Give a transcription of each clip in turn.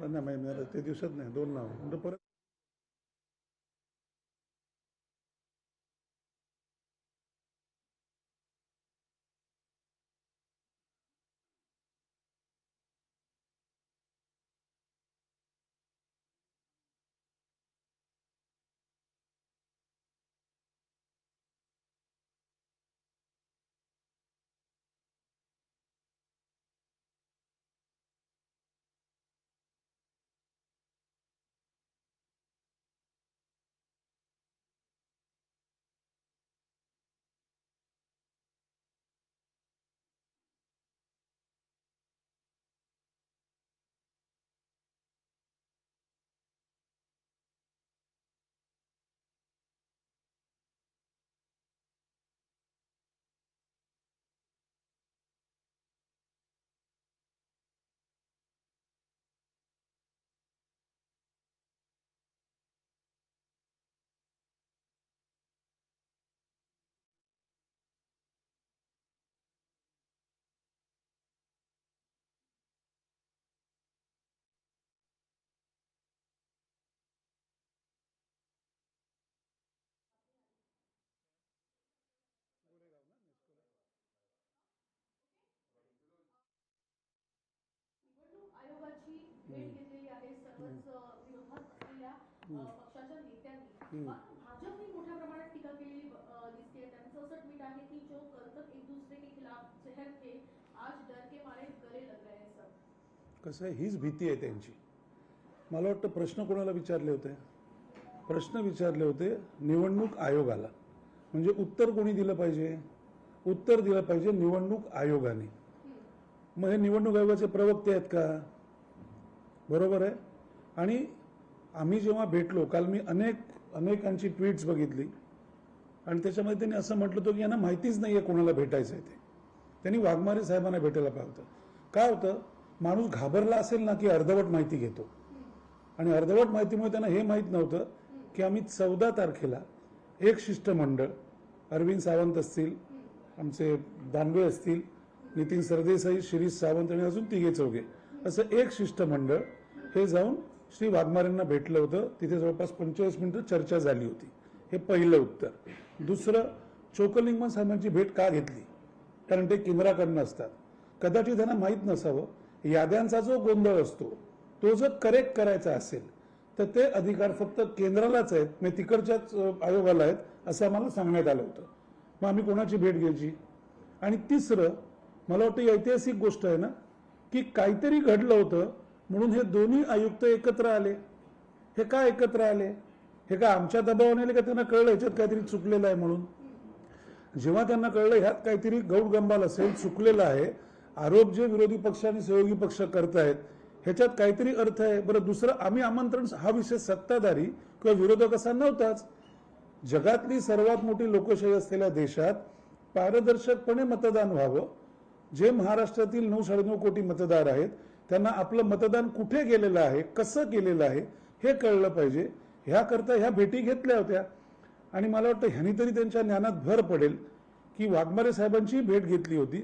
नाही ते दिवसात नाही 2 नाव म्हणजे परत आयोगाची भेट घेतलेली आहे सर्वच विरोधात असलेल्या पक्षाच्या नेत्यांनी. मात्र भाजपने मोठ्या प्रमाणात टीका केलेली दिसते. त्यांचं असं ट्विट आहे की जो करतब एक दूसरे के खिलाफ जहर थे आज डर के मारे गले लग रहे हैं सब. कसं आहे, हीच भीती आहे त्यांची. मला वाटतं प्रश्न कोणाला विचारले होते? प्रश्न विचारले होते निवडणूक आयोगाला. म्हणजे उत्तर कोणी दिलं पाहिजे? उत्तर दिलं पाहिजे निवडणूक आयोगाने. मग हे निवडणूक आयोगाचे प्रवक्ते आहेत का? बरोबर आहे. आणि आम्ही जेव्हा भेटलो, काल मी अनेकांची ट्विट्स बघितली आणि त्याच्यामध्ये त्यांनी असं म्हटलं होतं की यांना माहितीच नाही आहे कोणाला भेटायचं आहे ते. त्यांनी वाघमारे साहेबांना भेटायला पाहिजे होतं. काय होतं, माणूस घाबरला असेल ना की अर्धवट माहिती घेतो. आणि अर्धवट माहितीमुळे त्यांना हे माहीत नव्हतं की आम्ही 14 तारखेला एक शिष्टमंडळ, अरविंद सावंत असतील, आमचे दानवे असतील, नितीन सरदेसाई, शिरीष सावंत आणि अजून 3-4 असं एक शिष्टमंडळ हे जाऊन श्री वाघमारेंना भेटलं होतं. तिथे जवळपास 45 मिनिटं चर्चा झाली होती. हे पहिलं उत्तर. दुसरं, चोक्कलिंगम साहेबांची भेट का घेतली? कारण ते केंद्राकडनं असतात. कदाचित त्यांना माहीत नसावं, याद्यांचा जो गोंधळ असतो तो जर करेक्ट करायचा असेल तर ते अधिकार फक्त केंद्रालाच आहेत, म्हणजे तिकडच्याच आयोगाला आहेत असं आम्हाला सांगण्यात आलं होतं. मग आम्ही कोणाची भेट घ्यायची? आणि तिसरं, मला वाटतं ऐतिहासिक गोष्ट आहे ना की काहीतरी घडलं होतं म्हणून हे दोन्ही आयुक्त एकत्र आले. हे का एकत्र आले? हे का आमच्या दबावाने आले का त्यांना कळलं ह्याच्यात काहीतरी चुकलेलं आहे म्हणून? जेव्हा त्यांना कळलं ह्यात काहीतरी गौडगंबाल असेल, चुकलेलं आहे, आरोप जे विरोधी पक्ष आणि सहयोगी पक्ष करतायत ह्याच्यात काहीतरी अर्थ आहे. बरं, दुसरं, आम्ही आमंत्रण, हा विषय सत्ताधारी किंवा विरोधक असा नव्हताच. जगातली सर्वात मोठी लोकशाही असलेल्या देशात पारदर्शकपणे मतदान व्हावं. जे महाराष्ट्रातील 9-9.5 कोटी मतदार आहेत त्यांना आपलं मतदान कुठे गेलेलं आहे, कसं केलेलं आहे हे कळलं पाहिजे. ह्याकरता ह्या भेटी घेतल्या होत्या. आणि मला वाटतं ह्यांनी तरी त्यांच्या ज्ञानात भर पडेल की वाघमारे साहेबांची भेट घेतली होती,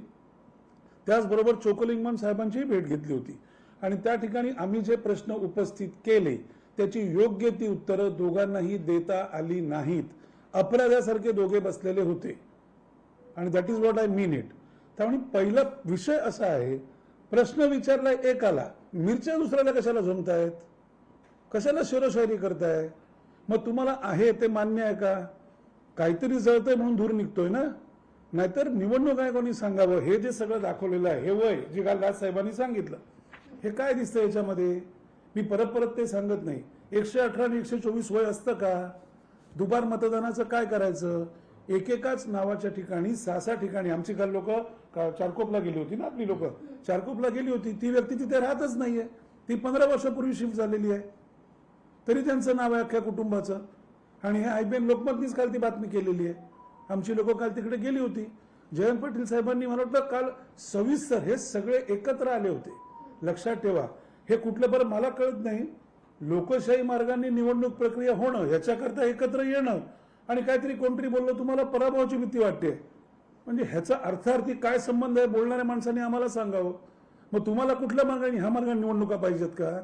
त्याचबरोबर चोक्कलिंगम साहेबांची भेट घेतली होती. आणि त्या ठिकाणी आम्ही जे प्रश्न उपस्थित केले त्याची योग्य ती उत्तरं दोघांनाही देता आली नाहीत. अपराध्यासारखे दोघे बसलेले होते. आणि that is what I mean it. त्यामुळे पहिला विषय असा आहे, प्रश्न विचारलाय एकाला, मिरच्या दुसऱ्याला कशाला झोमतायत? कशाला शेरोशायरी करताय? मग तुम्हाला आहे ते मान्य आहे का? काहीतरी जळतंय म्हणून दूर निघतोय ना? नाहीतर निवडणूक आयोगाने सांगावं हे जे सगळं दाखवलेलं आहे, हे वय जे काल राजसाहेबांनी सांगितलं, हे काय दिसतं याच्यामध्ये? मी परत ते सांगत नाही. 118 आणि 124 वय असतं का? दुबार मतदानाचं काय करायचं? एकेकाच नावाच्या ठिकाणी 6-6 ठिकाणी आमची काल लोक चारकोपला गेली होती ना, आपली लोक चारकोपला गेली होती. ती व्यक्ती तिथे राहतच नाहीये. ती 15 वर्षापूर्वी शिफ्ट झालेली आहे, तरी त्यांचं नाव आहे अख्ख्या कुटुंबाचं. आणि हे IBN लोकमतनीच काल ती बातमी केलेली आहे. आमची लोक काल तिकडे गेली होती. जयंत पाटील साहेबांनी मला वाटतं काल सविस्तर हे सगळे एकत्र आले होते. लक्षात ठेवा, हे कुठलं, बरं मला कळत नाही, लोकशाही मार्गाने निवडणूक प्रक्रिया होणं ह्याच्याकरता एकत्र येणं आणि काहीतरी कोणतरी बोललं तुम्हाला पराभवाची भीती वाटते, म्हणजे ह्याचा अर्थार्थी काय संबंध आहे? बोलणाऱ्या माणसाने आम्हाला सांगावं. मग तुम्हाला कुठल्या मार्गाने, ह्या मार्गाने निवडणुका पाहिजेत का?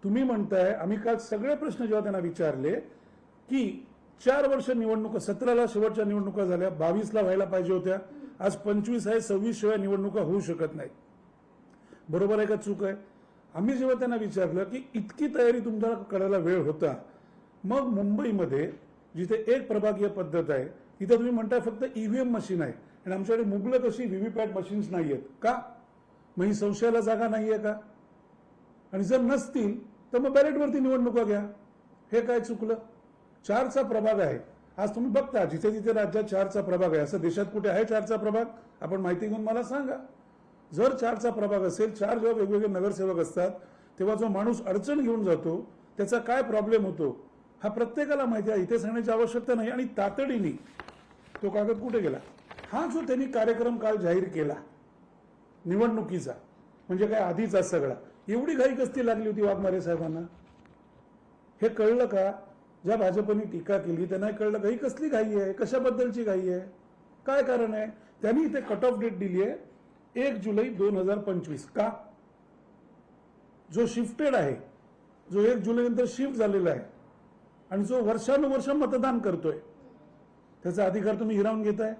तुम्ही म्हणताय, आम्ही काल सगळे प्रश्न जेव्हा त्यांना विचारले की 4 वर्ष निवडणुका, 17ला शेवटच्या निवडणुका झाल्या, 22ला व्हायला पाहिजे होत्या, आज 25 आहे, 26 शिवाय निवडणुका होऊ शकत नाहीत. बरोबर आहे का चूक आहे? आम्ही जेव्हा त्यांना विचारलं की इतकी तयारी तुमच्या करायला वेळ होता, मग मुंबईमध्ये जिथे एक प्रभागीय पद्धत आहे तिथे तुम्ही म्हणताय फक्त ईव्हीएम मशीन आहे आणि आमच्याकडे मुबलक अशी व्हीव्हीपॅट मशीन्स नाहीयेत का? मग ही संशयाला जागा नाहीये का? आणि जर नसतील तर मग बॅलेटवरती निवडणुका घ्या. हे काय चुकलं? 4चा प्रभाग आहे. आज तुम्ही बघता जिथे जिथे राज्यात 4चा प्रभाग आहे, असं देशात कुठे आहे 4चा प्रभाग? आपण माहिती घेऊन मला सांगा. जर 4चा प्रभाग असेल, 4 जेव्हा वेगवेगळे नगरसेवक असतात तेव्हा जो माणूस अडचण घेऊन जातो त्याचा काय प्रॉब्लेम होतो हा प्रत्येकाला माहिती आहे. इथे सांगण्याची आवश्यकता नाही. आणि तातडीने तो कागद कुठे गेला? हा जो त्यांनी कार्यक्रम काल जाहीर केला निवडणुकीचा, म्हणजे काय आधीचा सगळा, एवढी घाई कसली लागली होती वाघमारे साहेबांना? हे कळलं का? ज्या भाजपने टीका केली त्यांना कळलं का ही कसली घाई आहे, कशाबद्दलची घाई आहे, काय कारण आहे? त्यांनी इथे कट ऑफ डेट दिली आहे 1 जुलै 2025. का? जो शिफ्टेड आहे, जो 1 जुलै नंतर शिफ्ट झालेला आहे आणि जो वर्षानुवर्ष मतदान करतोय, त्याचा अधिकार तुम्ही हिरावून घेताय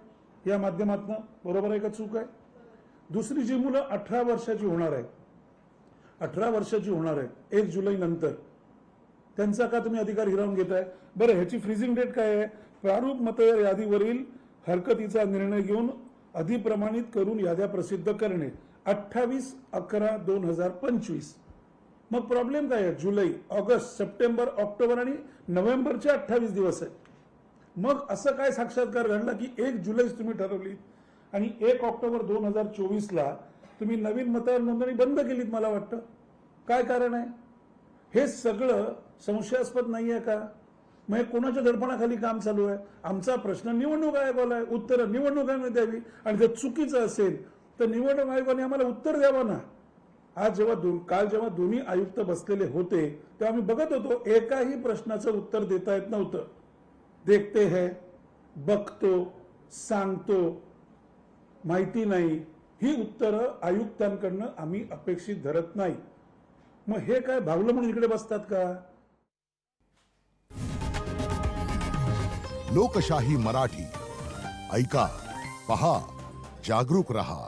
या माध्यमातून. बरोबर आहे का चूक आहे? दुसरी जी मुलं 18 वर्षाची होणार आहे, 18 वर्षाची होणार आहे 1 जुलै नंतर, त्यांचा का तुम्ही अधिकार हिरावून घेताय? बरं, ह्याची फ्रीजिंग डेट काय आहे? प्रारूप मतदार यादीवरील हरकतीचा निर्णय घेऊन अधिप्रमाणित करून याद्या प्रसिद्ध करणे 28/11/2025. मग प्रॉब्लेम काय आहे? जुलै, ऑगस्ट, सप्टेंबर, ऑक्टोबर आणि नोव्हेंबरचे 28 दिवस आहेत. मग असं काय साक्षात्कार घडला की 1 जुलैच तुम्ही ठरवली आणि 1 ऑक्टोबर 2024ला तुम्ही नवीन मतदार नोंदणी बंद केलीत? मला वाटतं काय कारण आहे? हे सगळं संशयास्पद नाही आहे का? मग हे कोणाच्या दडपणाखाली काम चालू आहे? आमचा प्रश्न निवडणूक आयोगाला आहे, उत्तर निवडणूक आयोगाने द्यावी. आणि जर चुकीचं असेल तर निवडणूक आयोगाने आम्हाला उत्तर द्यावं ना. आज काल जेव्हा दोन्ही आयुक्त बसलेले होते तेव्हा आम्ही बघत होतो एकाही प्रश्नाचं उत्तर देता येत नव्हतं. देखते है, बघतो, सांगतो, माहिती नाही, ही उत्तरं आयुक्तांकडनं आम्ही अपेक्षित धरत नाही. मग हे काय भावलं म्हणून इकडे बसतात का? लोकशाही मराठी ऐका, पहा, जागरूक रहा.